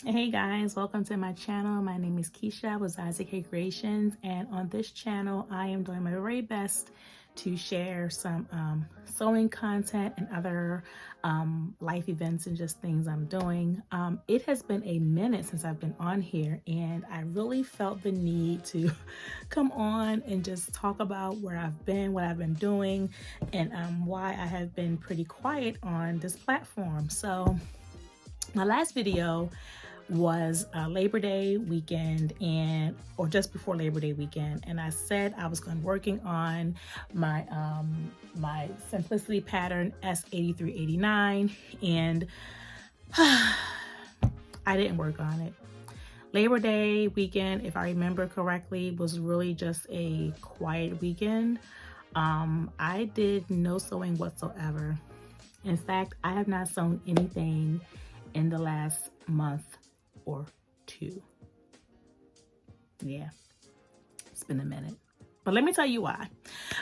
Hey guys, welcome to my channel. My name is Keisha with Isaac K Creations, and on this channel I am doing my very best to share some sewing content and other life events and just things I'm doing. It has been a minute since I've been on here, and I really felt the need to come on and just talk about where I've been, what I've been doing, and why I have been pretty quiet on this platform. So my last video was Labor Day weekend, or just before Labor Day weekend, and I said I was working on my my simplicity pattern S8389, and I didn't work on it. Labor Day weekend, if I remember correctly, was really just a quiet weekend. I did no sewing whatsoever. In fact, I have not sewn anything in the last month or two. Yeah, it's been a minute, but let me tell you why.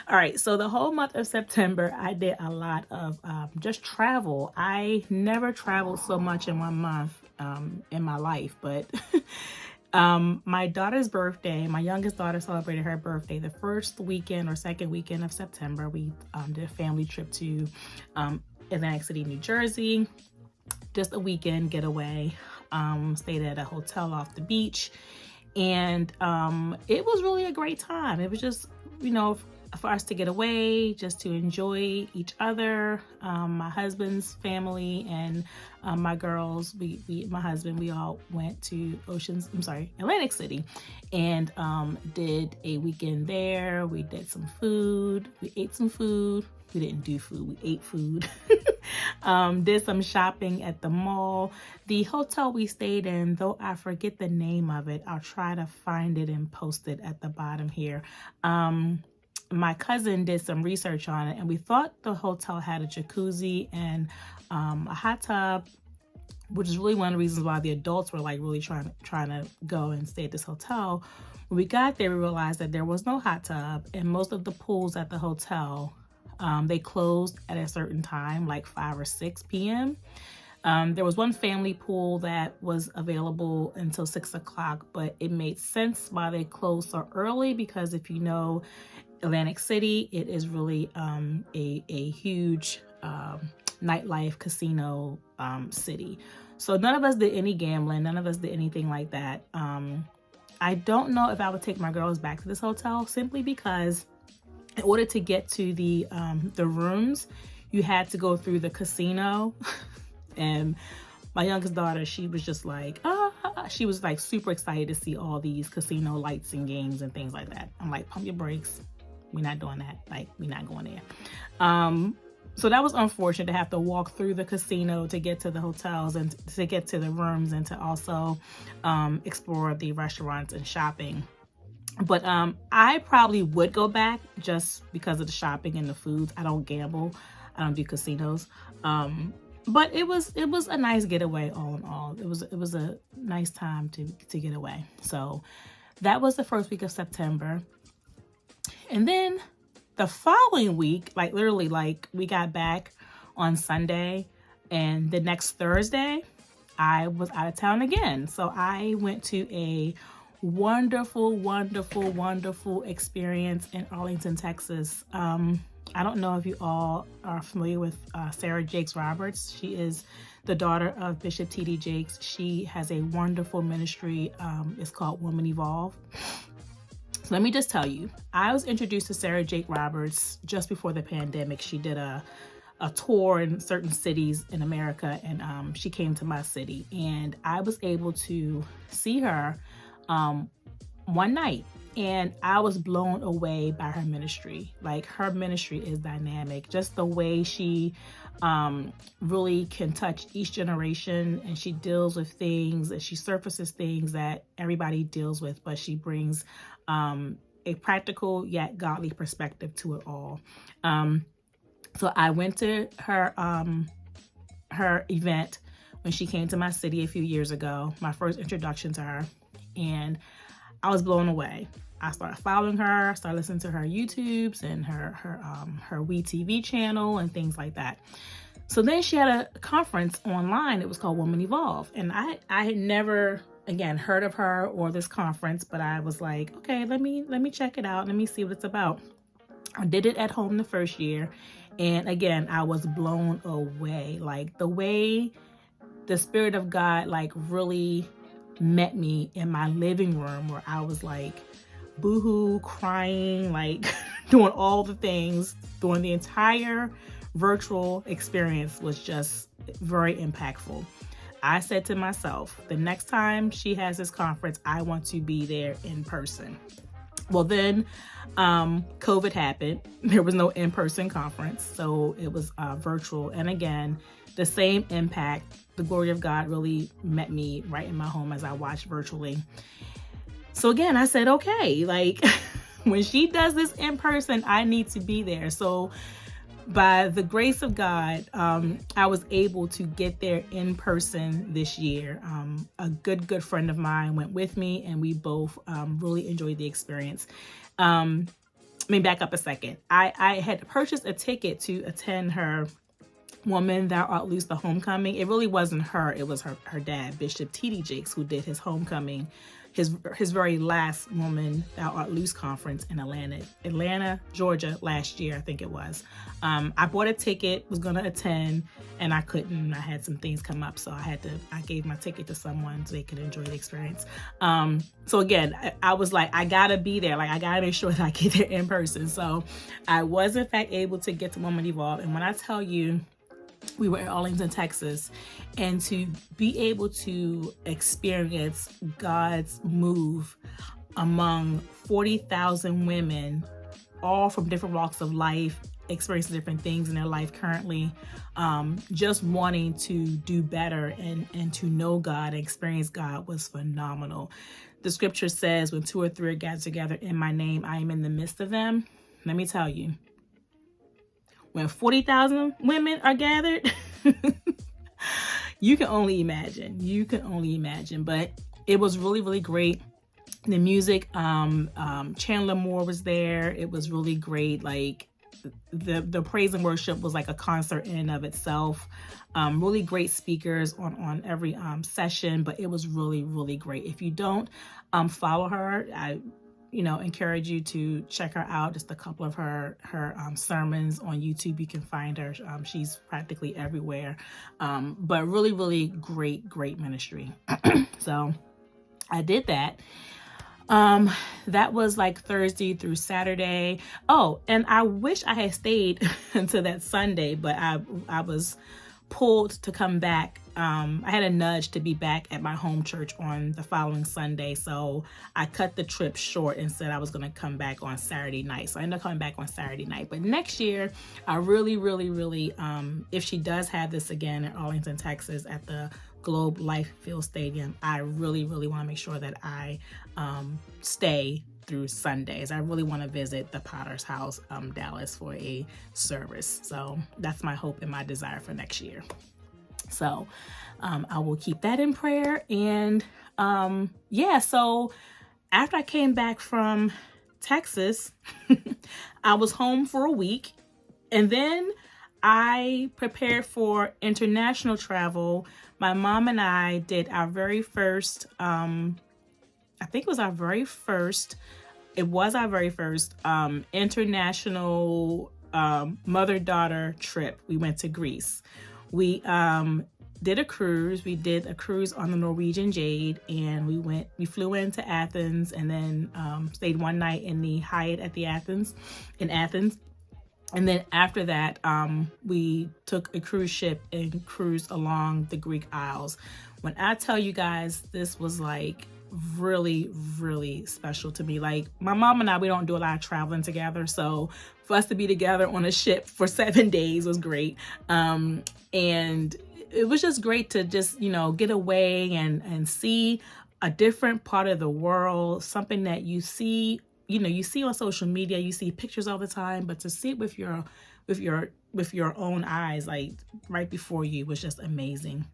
All right, so the whole month of September I did a lot of just travel. I never traveled so much in 1 month in my life, but my daughter's birthday, my youngest daughter celebrated her birthday the first weekend or second weekend of September. We did a family trip to Atlantic City, New Jersey. Just a weekend getaway. Stayed at a hotel off the beach, and it was really a great time. It was just, for us to get away, just to enjoy each other. My husband's family and my girls, my husband, we all went to Atlantic City, and did a weekend there. We did some food. We ate some food. We didn't do food, we ate food. Did some shopping at the mall. The hotel we stayed in, though I forget the name of it, I'll try to find it and post it at the bottom here. My cousin did some research on it, and we thought the hotel had a jacuzzi and a hot tub, which is really one of the reasons why the adults were like really trying to go and stay at this hotel. When we got there, we realized that there was no hot tub, and most of the pools at the hotel, they closed at a certain time, like 5 or 6 p.m. There was one family pool that was available until 6 o'clock, but it made sense why they closed so early, because if you know Atlantic City, it is really a huge nightlife casino city. So none of us did any gambling. None of us did anything like that. I don't know if I would take my girls back to this hotel, simply because in order to get to the rooms, you had to go through the casino. And my youngest daughter, she was just like, she was like super excited to see all these casino lights and games and things like that. I'm like, pump your brakes. We're not doing that. Like, we're not going there. So that was unfortunate to have to walk through the casino to get to the hotels and to get to the rooms, and to also explore the restaurants and shopping. But I probably would go back just because of the shopping and the foods. I don't gamble. I don't do casinos. But it was a nice getaway all in all. It was a nice time to get away. So that was the first week of September. And then the following week, like literally, like we got back on Sunday, and the next Thursday I was out of town again. So I went to a wonderful experience in Arlington, Texas. I don't know if you all are familiar with Sarah Jakes Roberts. She is the daughter of Bishop T.D. Jakes. She has a wonderful ministry. It's called Women Evolve. So let me just tell you, I was introduced to Sarah Jakes Roberts just before the pandemic. She did a tour in certain cities in America, and she came to my city, and I was able to see her one night, and I was blown away by her ministry. Like, her ministry is dynamic. Just the way she really can touch each generation, and she deals with things, and she surfaces things that everybody deals with, but she brings a practical yet godly perspective to it all. So I went to her event when she came to my city a few years ago, my first introduction to her, and I was blown away. I started following her, started listening to her YouTubes and her WeTV channel and things like that. So then she had a conference online. It was called Woman Evolve. And I had never, again, heard of her or this conference, but I was like, okay, let me check it out. Let me see what it's about. I did it at home the first year. And again, I was blown away. Like the way the Spirit of God like really met me in my living room, where I was like boohoo, crying, like doing all the things during the entire virtual experience was just very impactful. I said to myself, the next time she has this conference, I want to be there in person. Well, then COVID happened. There was no in-person conference, so it was virtual. And again, the same impact. The glory of God really met me right in my home as I watched virtually. So again, I said, okay, like when she does this in person, I need to be there. So by the grace of God, I was able to get there in person this year. A good friend of mine went with me, and we both really enjoyed the experience. Let me back up a second. I had purchased a ticket to attend her Woman Thou Art Loose, the homecoming. It really wasn't her. It was her dad, Bishop T.D. Jakes, who did his homecoming, his very last Woman Thou Art Loose conference in Atlanta, Georgia, last year, I think it was. I bought a ticket, was going to attend, and I couldn't. I had some things come up, so I gave my ticket to someone so they could enjoy the experience. So again, I was like, I gotta be there. Like, I gotta make sure that I get there in person. So I was in fact able to get to Woman Evolve. And when I tell you, we were in Arlington, Texas, and to be able to experience God's move among 40,000 women, all from different walks of life, experiencing different things in their life currently, just wanting to do better and to know God and experience God was phenomenal. The scripture says, when 2 or 3 are gathered together in my name, I am in the midst of them. Let me tell you, when 40,000 women are gathered, you can only imagine. But it was really, really great. The music, Chandler Moore was there. It was really great. Like the praise and worship was like a concert in and of itself. Really great speakers on every session, but it was really, really great. If you don't follow her, I encourage you to check her out. Just a couple of her sermons on YouTube. You can find her. She's practically everywhere. But really, really great ministry. So I did that. That was like Thursday through Saturday. Oh, and I wish I had stayed until that Sunday, but I was pulled to come back. I had a nudge to be back at my home church on the following Sunday. So I cut the trip short and said I was going to come back on Saturday night. So I ended up coming back on Saturday night. But next year, I really, if she does have this again in Arlington, Texas at the Globe Life Field Stadium, I really want to make sure that I stay through Sundays. I really want to visit the Potter's House, Dallas, for a service. So that's my hope and my desire for next year. So I will keep that in prayer. And so after I came back from Texas, I was home for a week, and then I prepared for international travel. My mom and I did our very first, it was our very first international mother-daughter trip. We went to Greece. We did a cruise. We did a cruise on the Norwegian Jade, and we flew into Athens, and then stayed one night in the Hyatt at in Athens. And then after that, we took a cruise ship and cruised along the Greek Isles. When I tell you guys, this was like really special to me. Like, my mom and I, we don't do a lot of traveling together. So for us to be together on a ship for 7 days was great. And it was just great to just, get away and see a different part of the world, something that you see, you see on social media, you see pictures all the time, but to see it with your own eyes, like right before you, was just amazing.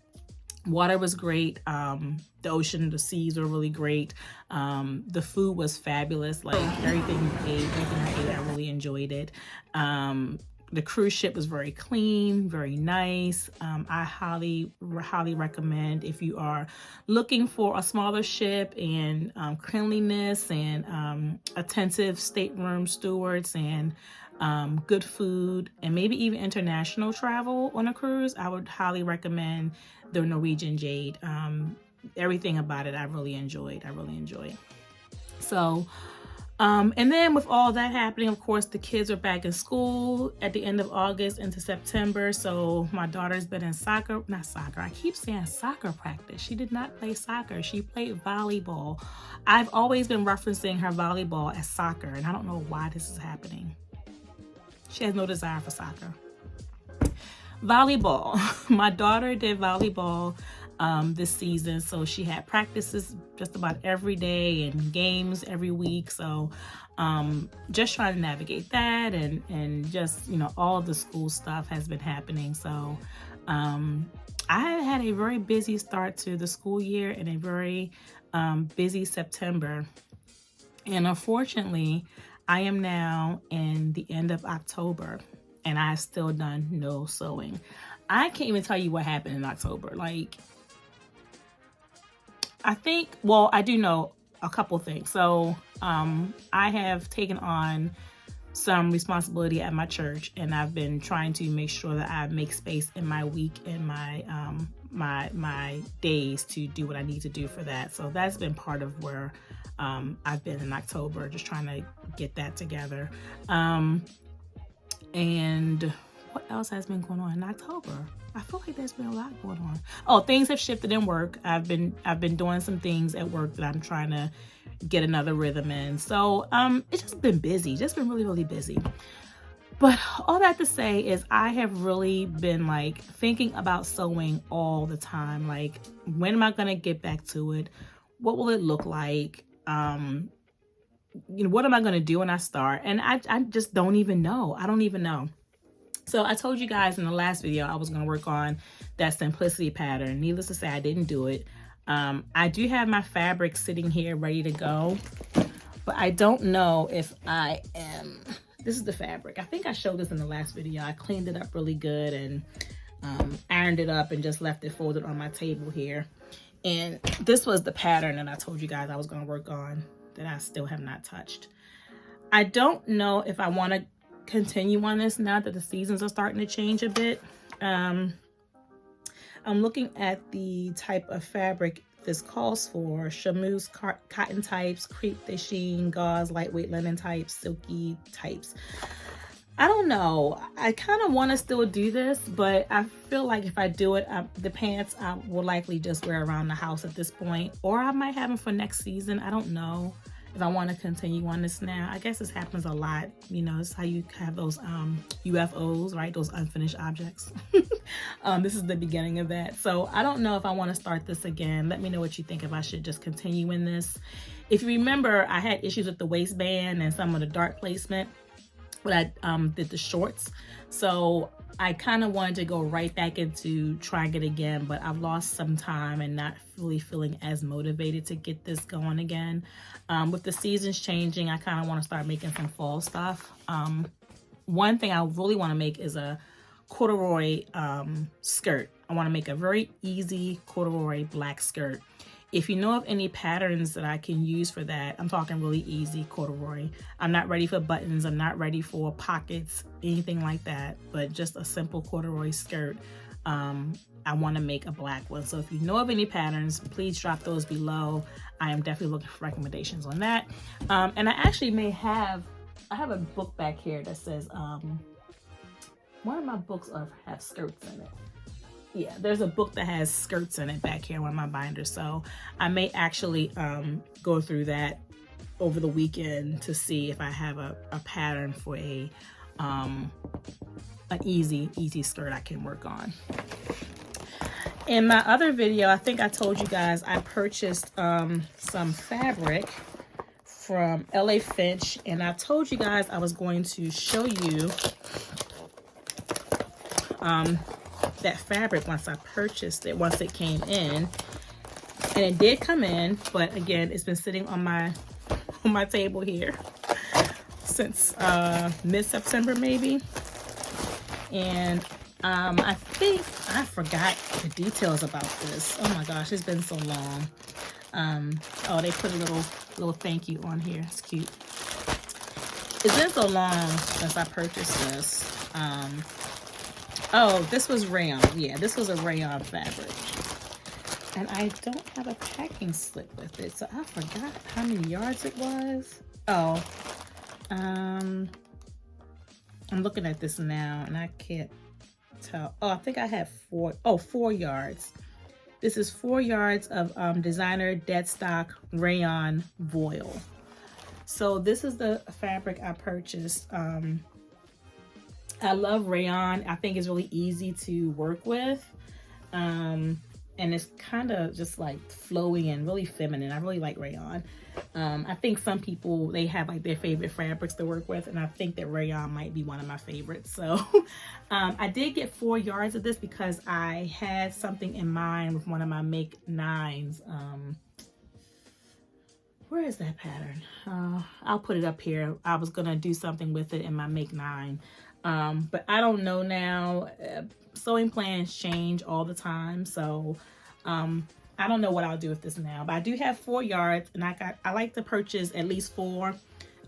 Water was great. The ocean, the seas were really great. The food was fabulous. Like everything I ate, I really enjoyed it. The cruise ship was very clean, very nice. I highly recommend if you are looking for a smaller ship and cleanliness and attentive stateroom stewards and good food and maybe even international travel on a cruise. I would highly recommend the Norwegian Jade. Everything about it I really enjoyed. So and then with all that happening, of course, the kids are back in school at the end of August into September. So my daughter's been in I keep saying soccer practice. She did not play soccer. She played volleyball. I've always been referencing her volleyball as soccer, and I don't know why this is happening. She has no desire for soccer. Volleyball. My daughter did volleyball this season, so she had practices just about every day and games every week. So just trying to navigate that and just, you know, all of the school stuff has been happening. So I had a very busy start to the school year and a very busy September, and unfortunately I am now in the end of October and I've still done no sewing. I can't even tell you what happened in October. Like, I think, well, I do know a couple things. So I have taken on some responsibility at my church, and I've been trying to make sure that I make space in my week and my my days to do what I need to do for that. So that's been part of where I've been in October, just trying to get that together. And what else has been going on in October? I feel like there's been a lot going on. Oh, things have shifted in work. I've been doing some things at work that I'm trying to get another rhythm in. So it's just been busy, just been really busy. But all that to say is I have really been like thinking about sewing all the time. Like, when am I gonna get back to it? What will it look like? You know, what am I gonna do when I start? And I just don't even know. I don't even know. So I told you guys in the last video I was going to work on that simplicity pattern. Needless to say, I didn't do it. I do have my fabric sitting here ready to go, but I don't know if I am. This is the fabric. I think I showed this in the last video. I cleaned it up really good and ironed it up and just left it folded on my table here. And this was the pattern that I told you guys I was going to work on that I still have not touched. I don't know if I want to continue on this now that the seasons are starting to change a bit. I'm looking at the type of fabric this calls for: chamois cotton types, crepe de chine, gauze, lightweight linen types, silky types. I don't know. I kind of want to still do this, but I feel like if I do it, the pants I will likely just wear around the house at this point, or I might have them for next season. I don't know if I want to continue on this now. I guess this happens a lot. You know, it's how you have those UFOs, right? Those unfinished objects. This is the beginning of that. So I don't know if I want to start this again. Let me know what you think, if I should just continue in this. If you remember, I had issues with the waistband and some of the dart placement when I did the shorts. So I kind of wanted to go right back into trying it again, but I've lost some time and not really feeling as motivated to get this going again. With the seasons changing, I kind of want to start making some fall stuff. One thing I really want to make is a corduroy skirt. I want to make a very easy corduroy black skirt. If you know of any patterns that I can use for that, I'm talking really easy corduroy. I'm not ready for buttons. I'm not ready for pockets, anything like that, but just a simple corduroy skirt. I want to make a black one. So if you know of any patterns, please drop those below. I am definitely looking for recommendations on that. And I actually I have a book back here that says, one of my books have skirts in it. Yeah, there's a book that has skirts in it back here in one of my binders. So I may actually go through that over the weekend to see if I have a pattern for an easy skirt I can work on. In my other video, I think I told you guys I purchased some fabric from LA Finch, and I told you guys I was going to show you that fabric once I purchased it, once it came in. And it did come in, but again, it's been sitting on my table here since mid-September maybe. And I think I forgot the details about this. Oh my gosh, it's been so long. Oh, they put a little thank you on here. It's cute. It's been so long since I purchased this. Oh, this was rayon. Yeah, this was a rayon fabric. And I don't have a packing slip with it, so I forgot how many yards it was. Oh, I'm looking at this now and I can't tell. Oh, I think I had 4 yards. This is 4 yards of designer dead stock rayon voile. So this is the fabric I purchased. I love rayon. I think it's really easy to work with. And it's kind of just like flowy and really feminine. I really like rayon. I think some people, they have like their favorite fabrics to work with, and I think that rayon might be one of my favorites. So I did get 4 yards of this because I had something in mind with one of my Make 9s. Where is that pattern? I'll put it up here. I was gonna do something with it in my Make 9. But I don't know now. Sewing plans change all the time, so I don't know what I'll do with this now. But I do have 4 yards, and I like to purchase at least 4,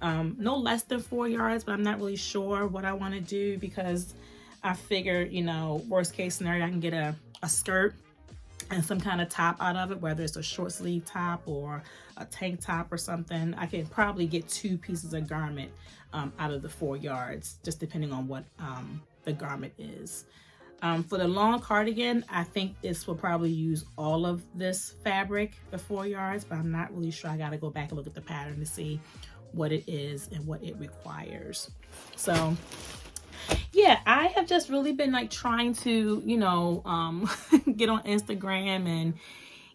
no less than 4 yards. But I'm not really sure what I want to do because I figure, you know, worst case scenario, I can get a skirt and some kind of top out of it, whether it's a short sleeve top or a tank top or something. I can probably get 2 pieces of garment out of the 4 yards, just depending on what the garment is. For the long cardigan, I think this will probably use all of this fabric, the 4 yards, but I'm not really sure. I got to go back and look at the pattern to see what it is and what it requires. So yeah, I have just really been like trying to, you know, get on Instagram and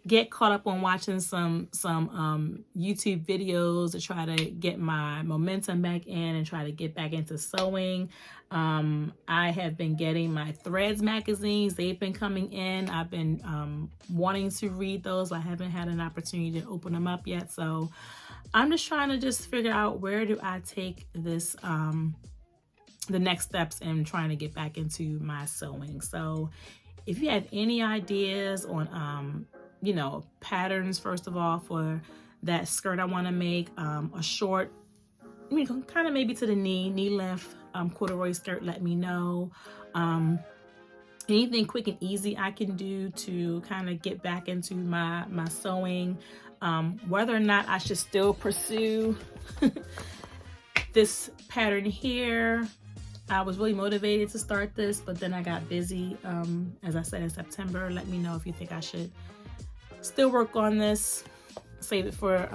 get caught up on watching some YouTube videos to try to get my momentum back in and try to get back into sewing. I have been getting my Threads magazines. They've been coming in. I've been wanting to read those. I haven't had an opportunity to open them up yet. So I'm just trying to just figure out, where do I take this, the next steps in trying to get back into my sewing. So if you have any ideas on, you know, patterns, first of all, for that skirt I want to make, a short, I mean, kind of maybe to the knee length corduroy skirt, let me know. Anything quick and easy I can do to kind of get back into my sewing. Whether or not I should still pursue this pattern here. I was really motivated to start this, but then I got busy, as I said, in September. Let me know if you think I should still work on this, save it for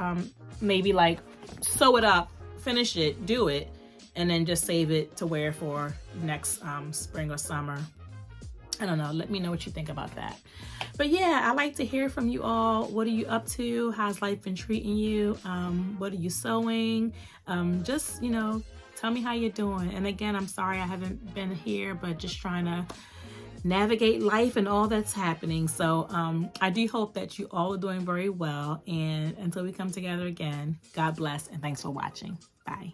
maybe like sew it up, finish it, do it, and then just save it to wear for next spring or summer. I don't know. Let me know what you think about that. But yeah, I like to hear from you all. What are you up to? How's life been treating you? What are you sewing? Just, you know, tell me how you're doing. And again, I'm sorry I haven't been here, but just trying to navigate life and all that's happening. So I do hope that you all are doing very well. And until we come together again, God bless and thanks for watching. Bye.